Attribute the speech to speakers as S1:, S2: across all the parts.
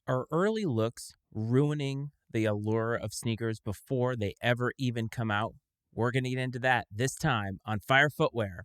S1: Are early looks ruining the allure of sneakers before they ever even come out? We're going to get into that this time on Fire Footwear.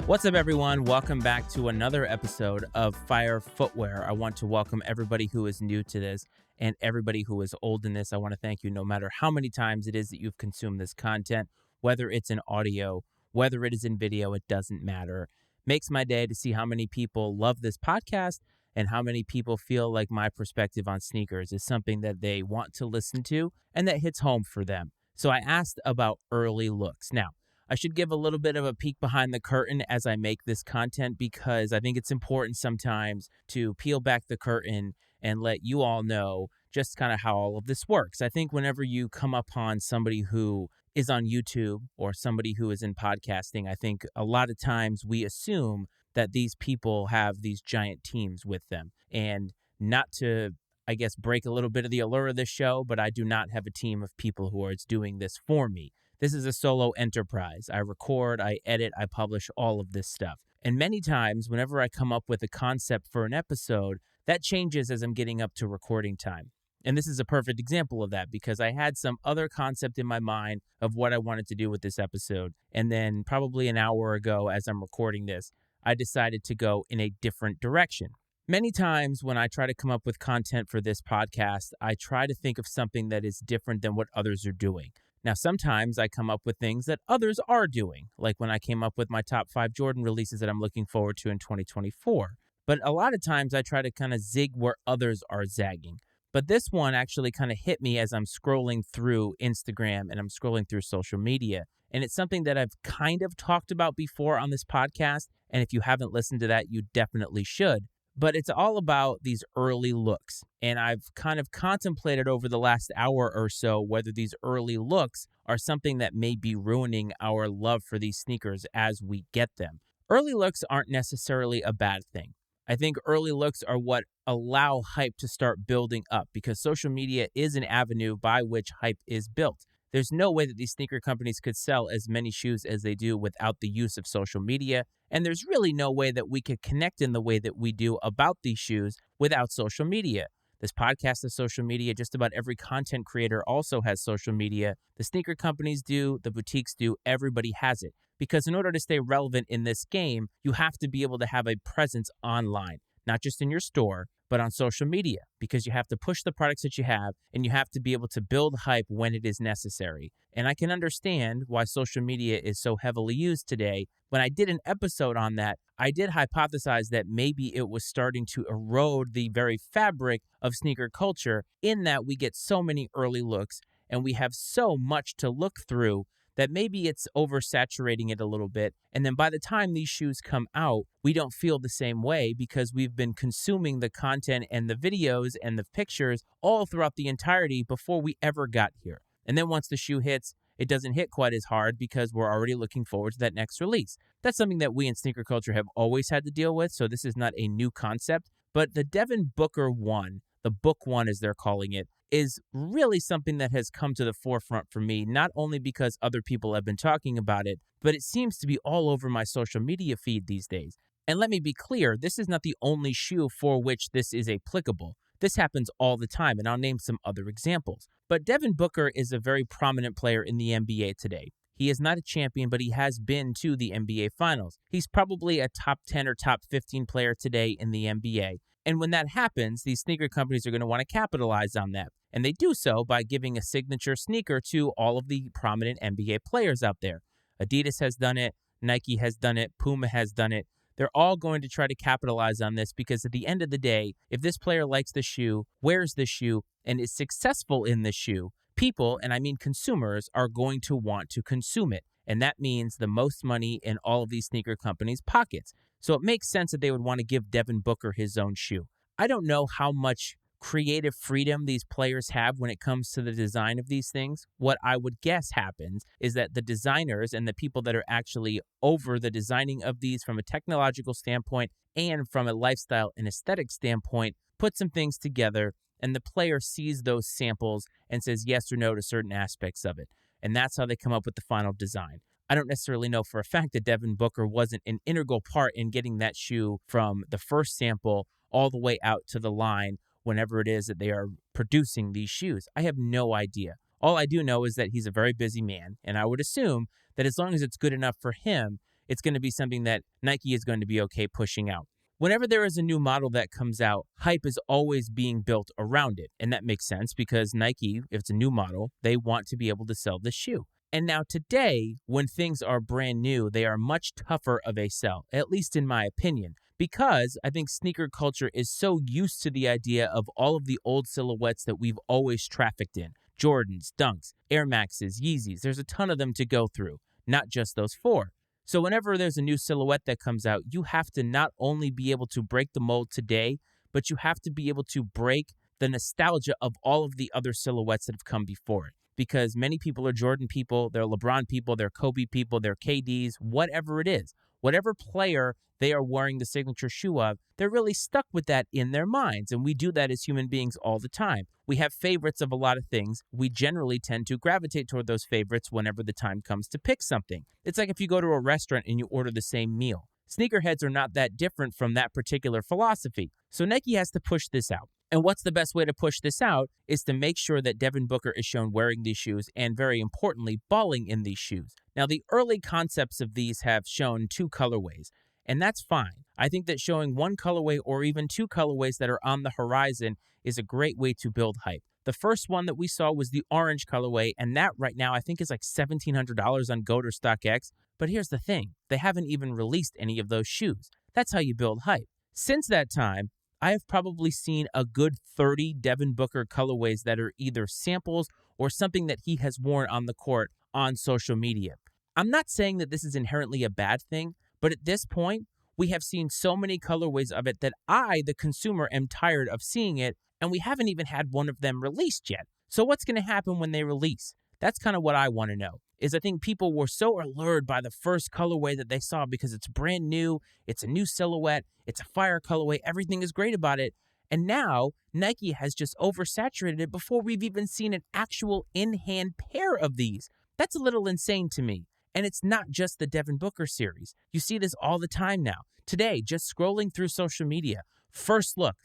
S1: What's up, everyone? Welcome back to another episode of Fire Footwear. I want to welcome everybody who is new to this and everybody who is old in this. I want to thank you no matter how many times it is that you've consumed this content, whether it's in audio, whether it is in video, it doesn't matter. Makes my day to see how many people love this podcast and how many people feel like my perspective on sneakers is something that they want to listen to and that hits home for them. So I asked about early looks. Now, I should give a little bit of a peek behind the curtain as I make this content because I think it's important sometimes to peel back the curtain and let you all know just kind of how all of this works. I think whenever you come upon somebody who is on YouTube or somebody who is in podcasting, I think a lot of times we assume that these people have these giant teams with them. And not to, I guess, break a little bit of the allure of this show, but I do not have a team of people who are doing this for me. This is a solo enterprise. I record, I edit, I publish all of this stuff. And many times, whenever I come up with a concept for an episode, that changes as I'm getting up to recording time. And this is a perfect example of that because I had some other concept in my mind of what I wanted to do with this episode. And then probably an hour ago, as I'm recording this, I decided to go in a different direction. Many times when I try to come up with content for this podcast, I try to think of something that is different than what others are doing. Now, sometimes I come up with things that others are doing, like when I came up with my top 5 Jordan releases that I'm looking forward to in 2024. But a lot of times I try to kind of zig where others are zagging. But this one actually kind of hit me as I'm scrolling through Instagram and I'm scrolling through social media. And it's something that I've kind of talked about before on this podcast. And if you haven't listened to that, you definitely should. But it's all about these early looks. And I've kind of contemplated over the last hour or so whether these early looks are something that may be ruining our love for these sneakers as we get them. Early looks aren't necessarily a bad thing. I think early looks are what allow hype to start building up because social media is an avenue by which hype is built. There's no way that these sneaker companies could sell as many shoes as they do without the use of social media. And there's really no way that we could connect in the way that we do about these shoes without social media. This podcast is social media. Just about every content creator also has social media. The sneaker companies do, the boutiques do, everybody has it. Because in order to stay relevant in this game, you have to be able to have a presence online, not just in your store, but on social media, because you have to push the products that you have and you have to be able to build hype when it is necessary. And I can understand why social media is so heavily used today. When I did an episode on that, I did hypothesize that maybe it was starting to erode the very fabric of sneaker culture in that we get so many early looks and we have so much to look through that maybe it's oversaturating it a little bit. And then by the time these shoes come out, we don't feel the same way because we've been consuming the content and the videos and the pictures all throughout the entirety before we ever got here. And then once the shoe hits, it doesn't hit quite as hard because we're already looking forward to that next release. That's something that we in sneaker culture have always had to deal with, so this is not a new concept. But the Devin Booker 1, the Book 1 as they're calling it, is really something that has come to the forefront for me, not only because other people have been talking about it, but it seems to be all over my social media feed these days. And let me be clear, this is not the only shoe for which this is applicable. This happens all the time, and I'll name some other examples. But Devin Booker is a very prominent player in the NBA today. He is not a champion, but he has been to the NBA Finals. He's probably a top 10 or top 15 player today in the NBA. And when that happens, these sneaker companies are going to want to capitalize on that. And they do so by giving a signature sneaker to all of the prominent NBA players out there. Adidas has done it. Nike has done it. Puma has done it. They're all going to try to capitalize on this because at the end of the day, if this player likes the shoe, wears the shoe, and is successful in the shoe, people, and I mean consumers, are going to want to consume it. And that means the most money in all of these sneaker companies' pockets. So it makes sense that they would want to give Devin Booker his own shoe. I don't know how much creative freedom these players have when it comes to the design of these things. What I would guess happens is that the designers and the people that are actually over the designing of these from a technological standpoint and from a lifestyle and aesthetic standpoint, put some things together, and the player sees those samples and says yes or no to certain aspects of it. And that's how they come up with the final design. I don't necessarily know for a fact that Devin Booker wasn't an integral part in getting that shoe from the first sample all the way out to the line whenever it is that they are producing these shoes. I have no idea. All I do know is that he's a very busy man, and I would assume that as long as it's good enough for him, it's going to be something that Nike is going to be okay pushing out. Whenever there is a new model that comes out, hype is always being built around it. And that makes sense because Nike, if it's a new model, they want to be able to sell the shoe. And now today, when things are brand new, they are much tougher of a sell, at least in my opinion, because I think sneaker culture is so used to the idea of all of the old silhouettes that we've always trafficked in. Jordans, Dunks, Air Maxes, Yeezys, there's a ton of them to go through, not just those four. So whenever there's a new silhouette that comes out, you have to not only be able to break the mold today, but you have to be able to break the nostalgia of all of the other silhouettes that have come before it. Because many people are Jordan people, they're LeBron people, they're Kobe people, they're KDs, whatever it is. Whatever player they are wearing the signature shoe of, they're really stuck with that in their minds. And we do that as human beings all the time. We have favorites of a lot of things. We generally tend to gravitate toward those favorites whenever the time comes to pick something. It's like if you go to a restaurant and you order the same meal. Sneakerheads are not that different from that particular philosophy. So Nike has to push this out. And what's the best way to push this out is to make sure that Devin Booker is shown wearing these shoes and, very importantly, balling in these shoes. Now, the early concepts of these have shown two colorways, and that's fine. I think that showing one colorway or even two colorways that are on the horizon is a great way to build hype. The first one that we saw was the orange colorway, and that right now I think is like $1,700 on GOAT or StockX. But here's the thing, they haven't even released any of those shoes. That's how you build hype. Since that time, I have probably seen a good 30 Devin Booker colorways that are either samples or something that he has worn on the court on social media. I'm not saying that this is inherently a bad thing, but at this point, we have seen so many colorways of it that I, the consumer, am tired of seeing it, and we haven't even had one of them released yet. So what's going to happen when they release? That's kind of what I want to know. Is I think people were so allured by the first colorway that they saw because it's brand new, it's a new silhouette, it's a fire colorway, everything is great about it. And now Nike has just oversaturated it before we've even seen an actual in-hand pair of these. That's a little insane to me. And it's not just the Devin Booker series. You see this all the time now. Today, just scrolling through social media, first look.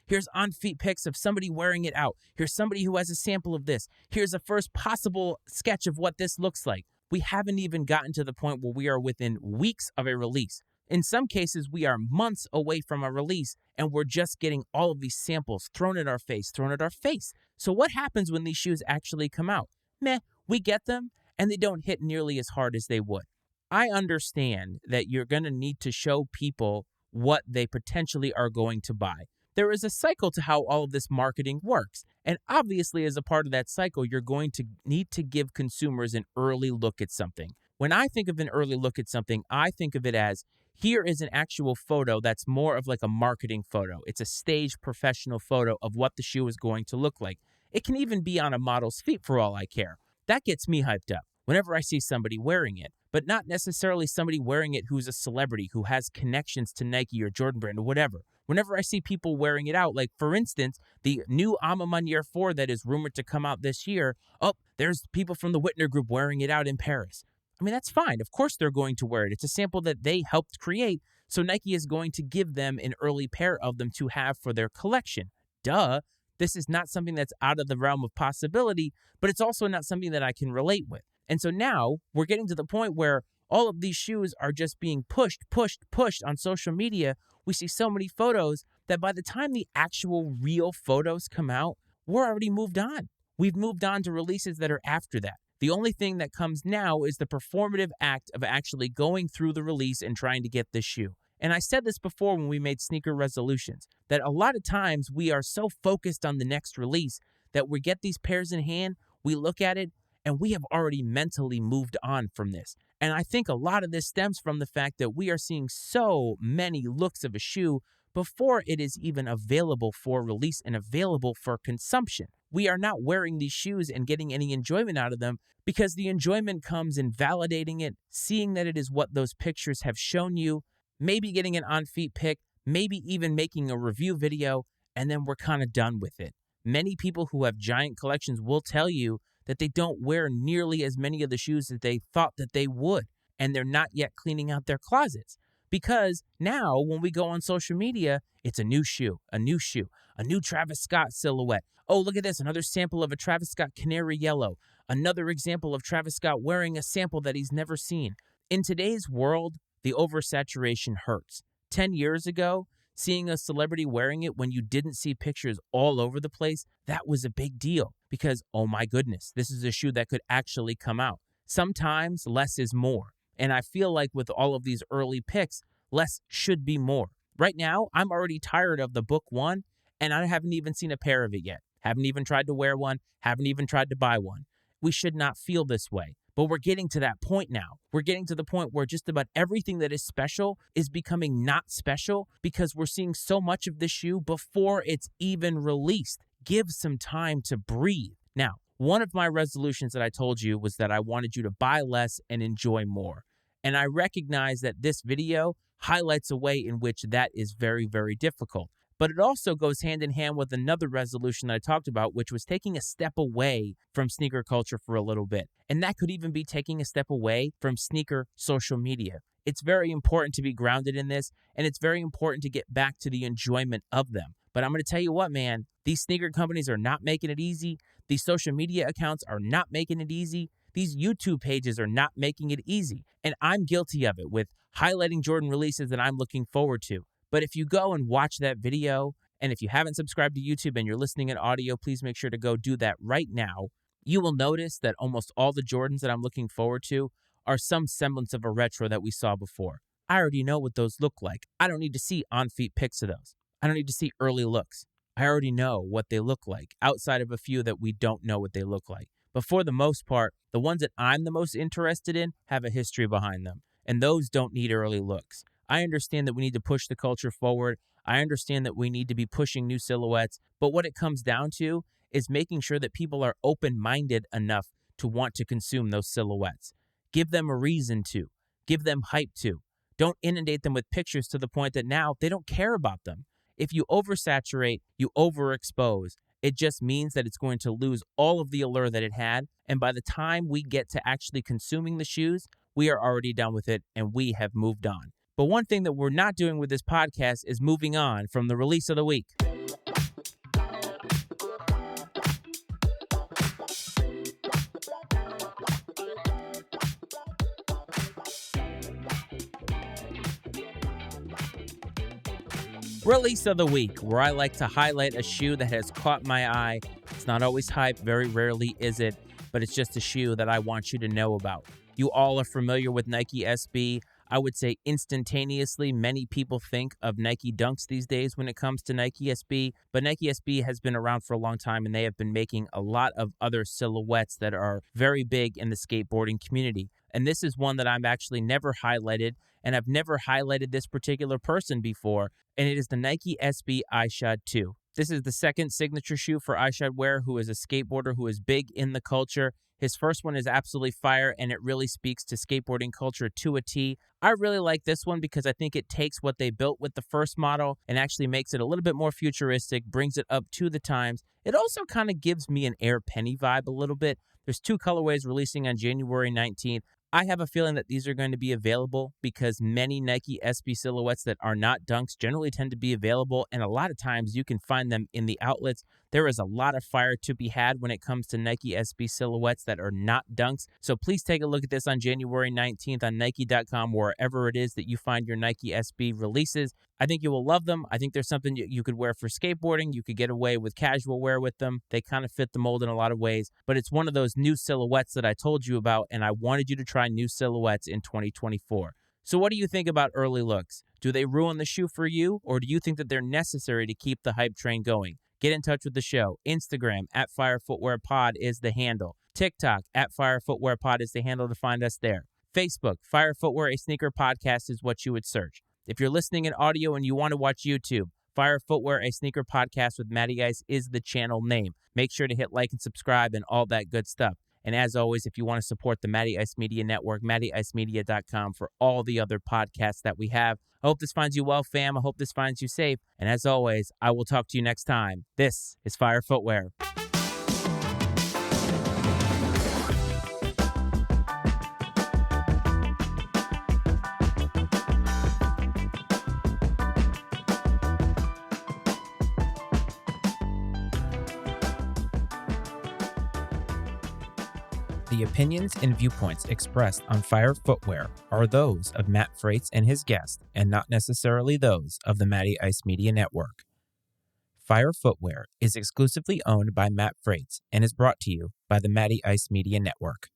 S1: Here's on-feet pics of somebody wearing it out. Here's somebody who has a sample of this. Here's a first possible sketch of what this looks like. We haven't even gotten to the point where we are within weeks of a release. In some cases, we are months away from a release, and we're just getting all of these samples thrown at our face. So what happens when these shoes actually come out? We get them, and they don't hit nearly as hard as they would. I understand that you're going to need to show people what they potentially are going to buy. There is a cycle to how all of this marketing works. And obviously, as a part of that cycle, you're going to need to give consumers an early look at something. When I think of an early look at something, I think of it as, here is an actual photo that's more of like a marketing photo. It's a staged professional photo of what the shoe is going to look like. It can even be on a model's feet for all I care. That gets me hyped up whenever I see somebody wearing it, but not necessarily somebody wearing it who's a celebrity, who has connections to Nike or Jordan Brand or whatever. Whenever I see people wearing it out, like for instance, the new Ama Year 4 that is rumored to come out this year, there's people from the Whitner Group wearing it out in Paris. I mean, that's fine. Of course they're going to wear it. It's a sample that they helped create, so Nike is going to give them an early pair of them to have for their collection. Duh. This is not something that's out of the realm of possibility, but it's also not something that I can relate with. And so now we're getting to the point where all of these shoes are just being pushed on social media. We see so many photos that by the time the actual real photos come out, we're already moved on. We've moved on to releases that are after that. The only thing that comes now is the performative act of actually going through the release and trying to get this shoe. And I said this before when we made sneaker resolutions, that a lot of times we are so focused on the next release that we get these pairs in hand, we look at it, and we have already mentally moved on from this. And I think a lot of this stems from the fact that we are seeing so many looks of a shoe before it is even available for release and available for consumption. We are not wearing these shoes and getting any enjoyment out of them because the enjoyment comes in validating it, seeing that it is what those pictures have shown you, maybe getting an on-feet pic, maybe even making a review video, and then we're kind of done with it. Many people who have giant collections will tell you that they don't wear nearly as many of the shoes that they thought that they would, and they're not yet cleaning out their closets. Because now when we go on social media, it's a new shoe, a new Travis Scott silhouette. Oh, look at this, another sample of a Travis Scott canary yellow. Another example of Travis Scott wearing a sample that he's never seen. In today's world, the oversaturation hurts. 10 years ago, seeing a celebrity wearing it when you didn't see pictures all over the place, that was a big deal because, oh my goodness, this is a shoe that could actually come out. Sometimes less is more. And I feel like with all of these early picks, less should be more. Right now, I'm already tired of the book one, and I haven't even seen a pair of it yet. Haven't even tried to wear one, haven't even tried to buy one. We should not feel this way. But we're getting to that point now. We're getting to the point where just about everything that is special is becoming not special because we're seeing so much of the shoe before it's even released. Give some time to breathe. Now, one of my resolutions that I told you was that I wanted you to buy less and enjoy more. And I recognize that this video highlights a way in which that is very, very difficult. But it also goes hand in hand with another resolution that I talked about, which was taking a step away from sneaker culture for a little bit. And that could even be taking a step away from sneaker social media. It's very important to be grounded in this, and it's very important to get back to the enjoyment of them. But I'm going to tell you what, man, these sneaker companies are not making it easy. These social media accounts are not making it easy. These YouTube pages are not making it easy. And I'm guilty of it with highlighting Jordan releases that I'm looking forward to. But if you go and watch that video, and if you haven't subscribed to YouTube and you're listening in audio, please make sure to go do that right now. You will notice that almost all the Jordans that I'm looking forward to are some semblance of a retro that we saw before. I already know what those look like. I don't need to see on-feet pics of those. I don't need to see early looks. I already know what they look like, outside of a few that we don't know what they look like. But for the most part, the ones that I'm the most interested in have a history behind them, and those don't need early looks. I understand that we need to push the culture forward. I understand that we need to be pushing new silhouettes, but what it comes down to is making sure that people are open-minded enough to want to consume those silhouettes. Give them a reason to. Give them hype to. Don't inundate them with pictures to the point that now they don't care about them. If you oversaturate, you overexpose. It just means that it's going to lose all of the allure that it had, and by the time we get to actually consuming the shoes, we are already done with it and we have moved on. But one thing that we're not doing with this podcast is moving on from the release of the week. Release of the week, where I like to highlight a shoe that has caught my eye. It's not always hype, very rarely is it, but it's just a shoe that I want you to know about. You all are familiar with Nike SB. I would say instantaneously, many people think of Nike Dunks these days when it comes to Nike SB, but Nike SB has been around for a long time, and they have been making a lot of other silhouettes that are very big in the skateboarding community. And this is one that I've actually never highlighted, and I've never highlighted this particular person before, and it is the Nike SB iShod 2. This is the second signature shoe for iShod Wear, who is a skateboarder who is big in the culture. His first one is absolutely fire, and it really speaks to skateboarding culture to a T. I really like this one because I think it takes what they built with the first model and actually makes it a little bit more futuristic, brings it up to the times. It also kind of gives me an Air Penny vibe a little bit. There's two colorways releasing on January 19th. I have a feeling that these are going to be available because many Nike SB silhouettes that are not Dunks generally tend to be available, and a lot of times you can find them in the outlets. There is a lot of fire to be had when it comes to Nike SB silhouettes that are not Dunks. So please take a look at this on January 19th on Nike.com, wherever it is that you find your Nike SB releases. I think you will love them. I think there's something you could wear for skateboarding. You could get away with casual wear with them. They kind of fit the mold in a lot of ways, but it's one of those new silhouettes that I told you about, and I wanted you to try new silhouettes in 2024. So what do you think about early looks? Do they ruin the shoe for you, or do you think that they're necessary to keep the hype train going? Get in touch with the show. Instagram @FireFootwearPod is the handle. TikTok @FireFootwearPod is the handle to find us there. Facebook, Fire Footwear, a sneaker podcast is what you would search. If you're listening in audio and you want to watch YouTube, Fire Footwear, a sneaker podcast with Matty Ice is the channel name. Make sure to hit like and subscribe and all that good stuff. And as always, if you want to support the Matty Ice Media Network, mattyicemedia.com for all the other podcasts that we have. I hope this finds you well, fam. I hope this finds you safe. And as always, I will talk to you next time. This is Fire Footwear. The opinions and viewpoints expressed on Fire Footwear are those of Matt Frates and his guest, and not necessarily those of the Matty Ice Media Network. Fire Footwear is exclusively owned by Matt Frates and is brought to you by the Matty Ice Media Network.